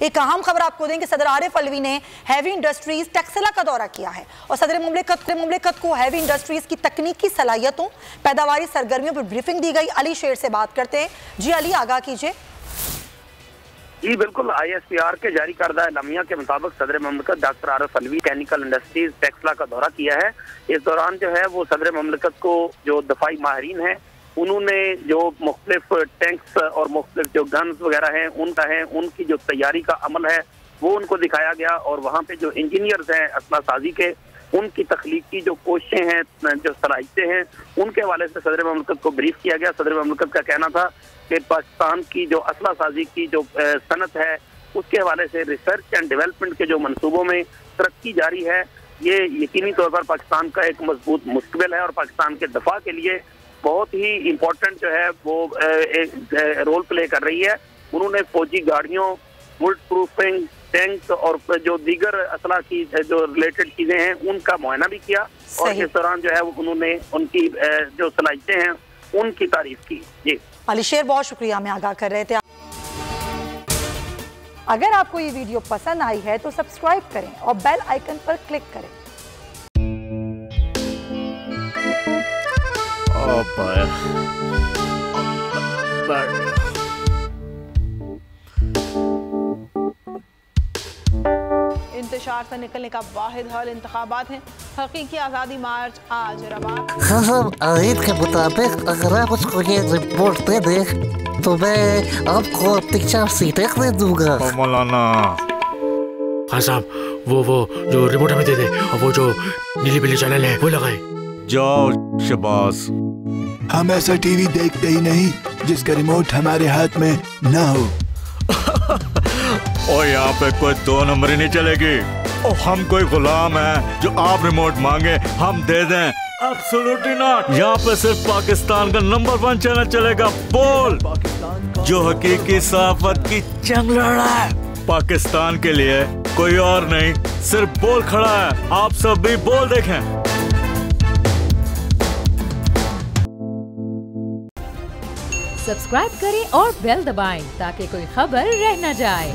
एक अहम खबर आपको दें कि सदर आरिफ अलवी ने हैवी इंडस्ट्रीज टेक्सला का दौरा किया है और सदर मुमलिकत को हैवी इंडस्ट्रीज की तकनीकी सलाहियतों, पैदावारी सरगर्मियों पर ब्रीफिंग दी गई। अली शेर से बात करते हैं। जी अली, आगाह कीजिए। जी बिल्कुल, ISPR के जारी करदा एलामिया के मुताबिक सदर मुमलिकत डॉक्टर आरिफ अलवी कैनिकल इंडस्ट्रीज टेक्सला का दौरा किया है। इस दौरान जो है वो सदर मुमलिकत को जो दफाई माहिरीन हैं उन्होंने जो मुख्तलिफ टैंक्स और मुख्तलिफ जो गन्स वगैरह हैं उनका है, उनकी जो तैयारी का अमल है वो उनको दिखाया गया और वहाँ पे जो इंजीनियर्स हैं असला साजी के, उनकी तख्लीक की जो कोशिशें हैं, जो सलाहियतें हैं, उनके हवाले से सदर मुमलिकत को ब्रीफ किया गया। सदर मुमलिकत का कहना था कि पाकिस्तान की जो असला साजी की जो सनत है उसके हवाले से रिसर्च एंड डेवलपमेंट के जो मनसूबों में तरक्की जारी है, ये यकीनी तौर पर पाकिस्तान का एक मजबूत मुस्तकबिल है और पाकिस्तान के दफा के लिए बहुत ही इम्पोर्टेंट जो है वो एक रोल प्ले कर रही है। उन्होंने फौजी गाड़ियों, बुलेट प्रूफिंग टैंक और जो दीगर असला की जो रिलेटेड चीजें हैं उनका मुआयना भी किया और इस दौरान जो है उन्होंने उनकी जो सलाहियतें हैं उनकी तारीफ की। जी अली शेर, बहुत शुक्रिया, हमें आगाह कर रहे थे। अगर आपको ये वीडियो पसंद आई है तो सब्सक्राइब करें और बेल आइकन पर क्लिक करें। इंतशार से निकलने का वाहिद हल इंतखाबात है। हकीकी आज़ादी मार्च आज रवा। आयत के मुताबिक अगर आप उसको ये रिपोर्ट दे दे तो मैं आपको 3-4 सीटें दे दूंगा। मौलाना हाँ साहब, वो जो रिपोर्ट हमें दे दे और वो जो नीली पीली चैनल है वो लगाए। जाओ शबाज। हम ऐसा टीवी देखते ही नहीं जिसका रिमोट हमारे हाथ में ना हो। और यहाँ पे कोई 2 नंबरी नहीं चलेगी। और हम कोई गुलाम है जो आप रिमोट मांगे हम दे दें? Absolutely not. यहाँ पे सिर्फ पाकिस्तान का नंबर 1 चैनल चलेगा, बोल, जो हकीकी सहाफत की जंग लड़ा है। पाकिस्तान के लिए कोई और नहीं, सिर्फ बोल खड़ा है। आप सब भी बोल देखें। सब्सक्राइब करें और बेल दबाएं ताकि कोई खबर रह न जाए।